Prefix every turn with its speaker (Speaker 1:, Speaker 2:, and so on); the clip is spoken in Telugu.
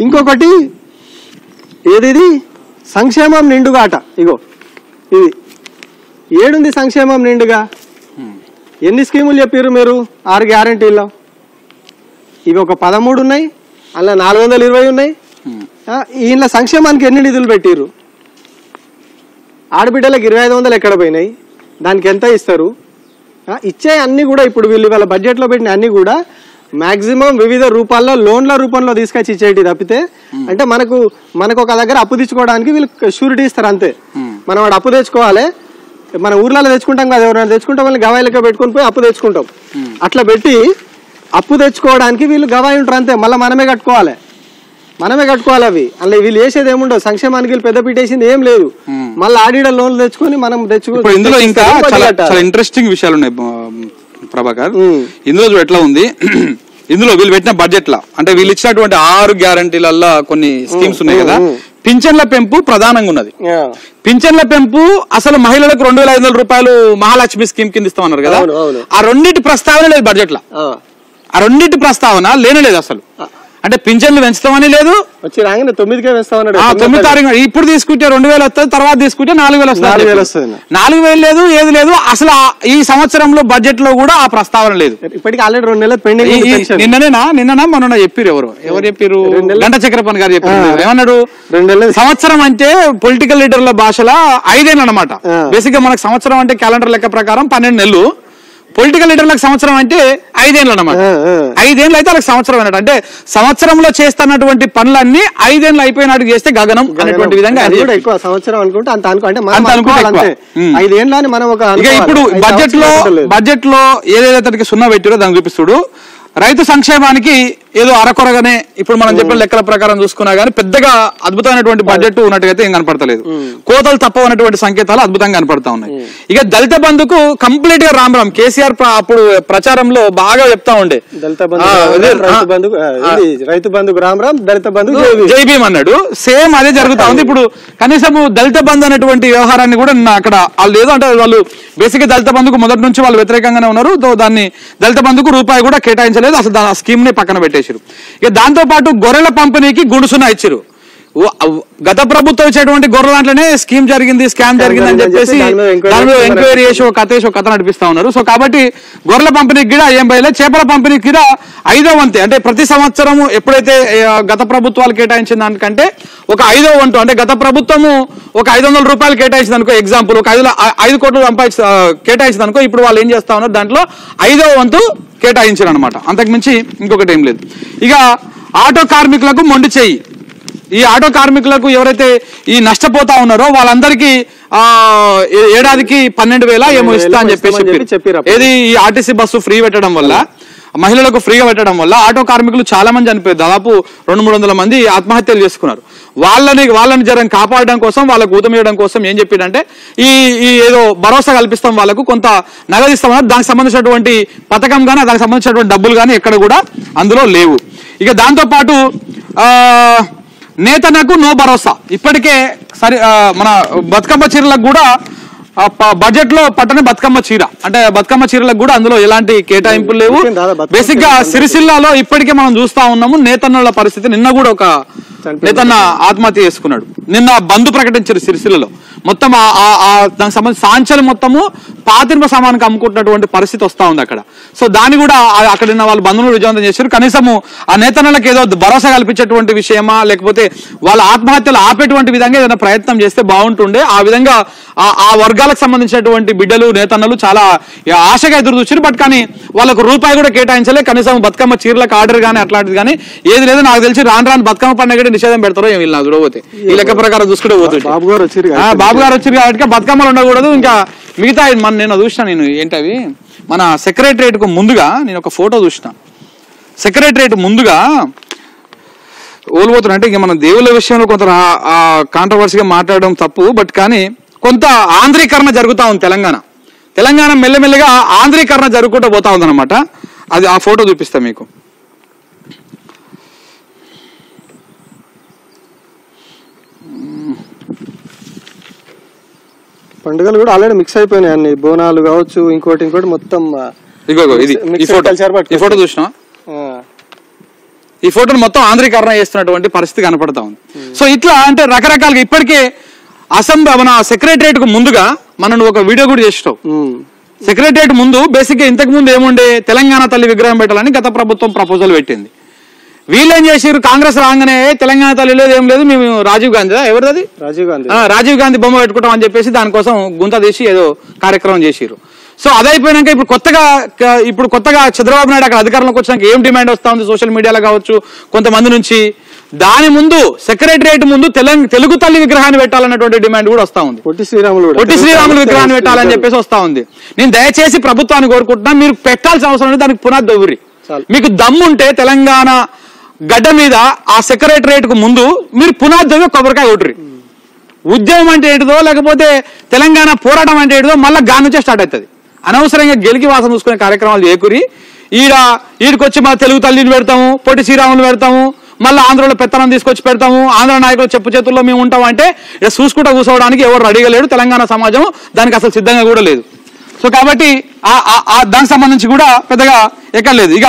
Speaker 1: ఇంకొకటి ఏది సంక్షేమం నిండుగా అట. ఇగో ఇది ఏడుంది సంక్షేమం నిండుగా. ఎన్ని స్కీములు చెప్పారు మీరు 6 గ్యారంటీల్లో? ఇవి ఒక 13 ఉన్నాయి, అలా 420 ఉన్నాయి. ఈయన సంక్షేమానికి ఎన్ని నిధులు పెట్టిర్రు? ఆడబిడ్డలకు 2500 ఎక్కడ పోయినాయి? దానికి ఎంత ఇస్తారు? ఇచ్చే అన్ని కూడా ఇప్పుడు వీళ్ళు వాళ్ళ బడ్జెట్లో పెట్టిన అన్ని కూడా మాక్సిమం వివిధ రూపాల్లో లోన్ల రూపంలో తీసుకొచ్చి ఇచ్చేటి తప్పితే, అంటే మనకు ఒక దగ్గర అప్పు తెచ్చుకోవడానికి వీళ్ళు షూరిటీ ఇస్తారు అంతే. మనం వాడు అప్పు తెచ్చుకోవాలి, మన ఊర్లలో తెచ్చుకుంటాం కదా, ఎవరైనా తెచ్చుకుంటాం వాళ్ళని గవాయి లెక్క పెట్టుకుని పోయి అప్పు తెచ్చుకుంటాం. అట్లా పెట్టి అప్పు తెచ్చుకోవడానికి వీళ్ళు గవాయి ఉంటారు అంతే. మళ్ళీ మనమే కట్టుకోవాలి అవి. అలా వీళ్ళు చేసేది ఏముండవు. సంక్షేమానికి వీళ్ళు పెద్ద పీటేసింది ఏం లేదు. మళ్ళీ ఆడిడ లోన్లు తెచ్చుకొని మనం తెచ్చుకో.
Speaker 2: ఇందులో ఇంకా చాలా ఇంట్రెస్టింగ్ విషయాలు ఉన్నాయి ప్రభాకర్. ఇందులో ఎట్లా ఉంది, ఇందులో వీళ్ళు పెట్టిన బడ్జెట్ లా అంటే వీళ్ళు ఇచ్చినటువంటి 6 గ్యారంటీలలో కొన్ని స్కీమ్స్ ఉన్నాయి కదా. పింఛన్ల పెంపు ప్రధానంగా ఉన్నది. పింఛన్ల పెంపు అసలు మహిళలకు 2500 రూపాయలు మహాలక్ష్మి స్కీమ్ కింద ఇస్తామన్నారు కదా. ఆ రెండింటి ప్రస్తావన లేదు బడ్జెట్ లో. ఆ రెండింటి ప్రస్తావన లేనలేదు అసలు. అంటే పింఛన్లు పెంచుతామని లేదు,
Speaker 1: వచ్చి రాగానే 9కే వేస్తామన్నాడు.
Speaker 2: 9 తారీఖు ఇప్పుడు తీసుకుంటే 2000 వస్తుంది, తర్వాత తీసుకుంటే 4000 వస్తుంది. 4000 లేదు, ఏది లేదు అసలు. ఈ సంవత్సరంలో బడ్జెట్ లో కూడా ఆ ప్రస్తావన లేదు.
Speaker 1: ఇప్పటికి ఆల్రెడీ 2 నెలలు పెండింగ్.
Speaker 2: నిన్ననా మొన్న చెప్పారు ఎవరు చెప్పారు? గంట చక్రపాణి గారు చెప్పారు. ఏమన్నాడు?
Speaker 1: 2 నెలలు.
Speaker 2: సంవత్సరం అంటే పొలిటికల్ లీడర్ల భాషలో 5 ఏళ్ళు అనమాట. బేసిక్ గా మనకు సంవత్సరం అంటే క్యాలెండర్ లెక్క ప్రకారం 12 నెలలు. పొలిటికల్ లీడర్లకు సంవత్సరం అంటే 5 ఏళ్ళు అనమాట. 5 ఏళ్ళు అయితే వాళ్ళకి సంవత్సరం అన్నట్టు. అంటే సంవత్సరంలో చేస్తున్నటువంటి పనులన్నీ 5 ఏళ్ళు అయిపోయినట్టు చేస్తే గగనం అనేటువంటి విధంగా.
Speaker 1: సంవత్సరం అనుకుంటే అంత అనుకుంటే 5 ఏళ్ళని మనం ఒక.
Speaker 2: ఇక ఇప్పుడు బడ్జెట్ లో ఏదైతే సున్నా పెట్టారో దాన్ని చూపిస్తుడు. రైతు సంక్షేమానికి ఏదో అరకొరగానే ఇప్పుడు మనం చెప్పిన లెక్కల ప్రకారం చూసుకున్నా గానీ పెద్దగా అద్భుతమైనటువంటి బడ్జెట్ ఉన్నట్టుగా ఏం కనపడతలేదు. కోతలు తప్పవన్నటువంటి సంకేతాలు అద్భుతంగా కనపడతా ఉన్నాయి. ఇక దళిత బంధుకు కంప్లీట్ గా రామ్ కేసీఆర్ అప్పుడు ప్రచారంలో బాగా చెప్తా ఉండే
Speaker 1: రైతు బంధుకు రామ్ దళిత బంధు
Speaker 2: జై భీమ్ అన్నాడు. సేమ్ అదే జరుగుతా ఉంది ఇప్పుడు. కనీసం దళిత బంధు అనేటువంటి వ్యవహారాన్ని కూడా అక్కడ వాళ్ళు ఏదో అంటే వాళ్ళు బేసిక్ గా దళిత బంధుకు మొదటి నుంచి వాళ్ళు వ్యతిరేకంగానే ఉన్నారు. దాన్ని దళిత బంధుకు రూపాయి కూడా కేటాయించలేదు. అసలు ఆ స్కీమ్ ని పక్కన పెట్టేశారు. ఇక దాంతో పాటు గొర్రెల పంపిణీకి గుండుసున్నా ఇచ్చారు. గత ప్రభుత్వం ఇచ్చేటువంటి గొర్రెలాంట్లోనే స్కీమ్ జరిగింది, స్కామ్ జరిగింది అని చెప్పేసి దాని మీద ఎంక్వైరీ చేసి ఒక కథ నడిపిస్తా ఉన్నారు. సో కాబట్టి గొర్రెల పంపిణీకి కూడా ఏం బయలే, చేపల పంపిణీకి కూడా 5వ వంతు అంటే ప్రతి సంవత్సరము ఎప్పుడైతే గత ప్రభుత్వాలు కేటాయించిన దానికంటే ఒక 5వ వంతు అంటే గత ప్రభుత్వము ఒక 500 రూపాయలు కేటాయించింది అనుకో, ఎగ్జాంపుల్ ఒక 5 కోట్లు కేటాయించింది అనుకో, ఇప్పుడు వాళ్ళు ఏం చేస్తా ఉన్నారు దాంట్లో 5వ వంతు కేటాయించారు అనమాట. అంతకుమించి ఇంకొకటి ఏం లేదు. ఇక ఆటో కార్మికులకు మొండి చెయ్యి. ఈ ఆటో కార్మికులకు ఎవరైతే ఈ నష్టపోతా ఉన్నారో వాళ్ళందరికీ ఏడాదికి 12,000 ఏమో ఇస్తా అని చెప్పారు. ఏది ఈ ఆర్టీసీ బస్సు ఫ్రీ పెట్టడం వల్ల, మహిళలకు ఫ్రీగా పెట్టడం వల్ల ఆటో కార్మికులు చాలా మంది చనిపోయారు. దాదాపు 200-300 మంది ఆత్మహత్యలు చేసుకున్నారు. వాళ్ళని జరం కాపాడడం కోసం, వాళ్ళకు ఊతమియడం కోసం ఏం చెప్పిండంటే ఈ ఏదో భరోసా కల్పిస్తాం, వాళ్ళకు కొంత నగదిస్తామన్నారు. దానికి సంబంధించినటువంటి పథకం కానీ దానికి సంబంధించినటువంటి డబ్బులు కానీ ఎక్కడ కూడా అందులో లేవు. ఇక దాంతో పాటు నేతనకు నో భరోసా. ఇప్పటికే మన బతుకమ్మ చీరలకు కూడా బడ్జెట్ లో పట్టనే బతుకమ్మ చీర అంటే బతుకమ్మ చీరలకు కూడా అందులో ఎలాంటి కేటాయింపులు లేవు. బేసిక్ గా సిరిసిల్లాలో ఇప్పటికే మనం చూస్తా ఉన్నాము నేతన్నల పరిస్థితి. నిన్న కూడా ఒక నేతన్న ఆత్మహత్య చేసుకున్నాడు. నిన్న బంద్ ప్రకటించారు సిరిసిల్లలో. మొత్తం దానికి సంబంధించి సాంచలు మొత్తము పాతింప సామానికి అమ్ముకుంటున్నటువంటి పరిస్థితి వస్తా ఉంది అక్కడ. సో దాన్ని కూడా అక్కడ వాళ్ళు బంధువులు విజయవంతం చేశారు. కనీసము ఆ నేతన్నలకు ఏదో భరోసా కల్పించేటువంటి విషయమా లేకపోతే వాళ్ళ ఆత్మహత్యలు ఆపేటువంటి విధంగా ఏదైనా ప్రయత్నం చేస్తే బాగుంటుండే. ఆ విధంగా ఆ వర్గాలకు సంబంధించినటువంటి బిడ్డలు నేతన్నలు చాలా ఆశగా ఎదురు చూసారు. బట్ కానీ వాళ్ళకు రూపాయి కూడా కేటాయించలే. కనీసం బతుకమ్మ చీరలకు ఆర్డర్ కానీ అట్లాంటిది కానీ ఏది లేదు. నాకు తెలిసి రాను బతుకమ్మ పండుగ నిషేధం పెడతారో ఏమి ఇలా చూడబోతే ఈ లెక్క ప్రకారం చూసుకుంటే పోతుంది. బాబు గారు వచ్చారు కాబట్టి బతుకమ్మలు ఉండకూడదు. ఇంకా మిగతా నేను చూసిన ఏంటవి మన సెక్రటరియట్ కు ముందుగా నేను ఒక ఫోటో చూసిన. సెక్రటరియట్ ముందుగా ఓల్పోతున్నా అంటే ఇంక మన దేవుళ్ళ విషయంలో కొంత కాంట్రవర్సీగా మాట్లాడడం తప్పు. బట్ కానీ కొంత ఆంధ్రీకరణ జరుగుతూ ఉంది. తెలంగాణ మెల్లమెల్లగా ఆంధ్రీకరణ జరుగుకుంటూ పోతా ఉందన్నమాట. అది ఆ ఫోటో చూపిస్తా మీకు.
Speaker 1: పండుగలు కూడా ఆల్రెడీ మిక్స్ అయిపోయినాయి అన్ని. బోనాలు కావచ్చు, ఇంకోటి మొత్తం.
Speaker 2: ఈ ఫోటో చూసినా ఈ ఫోటోను మొత్తం ఆంధ్రీకరణ చేస్తున్నటువంటి పరిస్థితి కనపడతా ఉంది. సో ఇట్లా అంటే రకరకాలుగా ఇప్పటికే మన సెక్రటరియట్ కు ముందుగా మనం ఒక వీడియో కూడా చేస్తాం. సెక్రటరియట్ ముందు బేసిక్ గా ఇంతకు ముందు ఏముండే తెలంగాణ తల్లి విగ్రహం పెట్టాలని గత ప్రభుత్వం ప్రపోజల్ పెట్టింది. వీళ్ళేం చేసారు, కాంగ్రెస్ రాగానే తెలంగాణ తల్లి లేదు ఏం లేదు, మేము రాజీవ్ గాంధీ ఎవరిది రాజీవ్ గాంధీ బొమ్మ పెట్టుకుంటాం అని చెప్పేసి దానికోసం గుంత తీసి ఏదో కార్యక్రమం చేసిరు. సో అదైపోయినాక ఇప్పుడు కొత్తగా చంద్రబాబు నాయుడు అక్కడ అధికారంలోకి వచ్చినాక ఏం డిమాండ్ వస్తా ఉంది సోషల్ మీడియాలో కావచ్చు కొంతమంది నుంచి, దాని ముందు సెక్రటరియట్ ముందు తెలుగు తల్లి విగ్రహాన్ని పెట్టాలన్నటువంటి డిమాండ్ కూడా వస్తా ఉంది. పొట్టి శ్రీరాములు విగ్రహాన్ని పెట్టాలని చెప్పేసి వస్తా ఉంది. నేను దయచేసి ప్రభుత్వాన్ని కోరుకుంటున్నా, మీరు పెట్టాల్సిన అవసరం లేదు, దానికి పునాది దొవ్వురి. మీకు దమ్ముంటే తెలంగాణ గడ్డ మీద ఆ సెక్రటరియట్ కు ముందు మీరు పునాది దొవ్వి కొబ్బరికాయ కొట్టురి. ఉద్యమం అంటే ఏంటిదో లేకపోతే తెలంగాణ పోరాటం అంటే ఏంటిదో మళ్ళీ గాని నుంచే స్టార్ట్ అవుతుంది. అనవసరంగా గెలికి వాసన చూసుకునే కార్యక్రమాలు చేకూరి ఈడికొచ్చి మన తెలుగు తల్లిని పెడతాము, పొట్టి శ్రీరాములు పెడతాము, మళ్ళీ ఆంధ్రలో పెత్తనం తీసుకొచ్చి పెడతాము, ఆంధ్ర నాయకులు చెప్పు చేతుల్లో మేము ఉంటాం అంటే ఇక చూసుకుంటూ కూర్చోవడానికి ఎవరు రెడీగా లేడు. తెలంగాణ సమాజం దానికి అసలు సిద్ధంగా కూడా లేదు. సో కాబట్టి దానికి సంబంధించి కూడా పెద్దగా ఎక్కర్లేదు. ఇక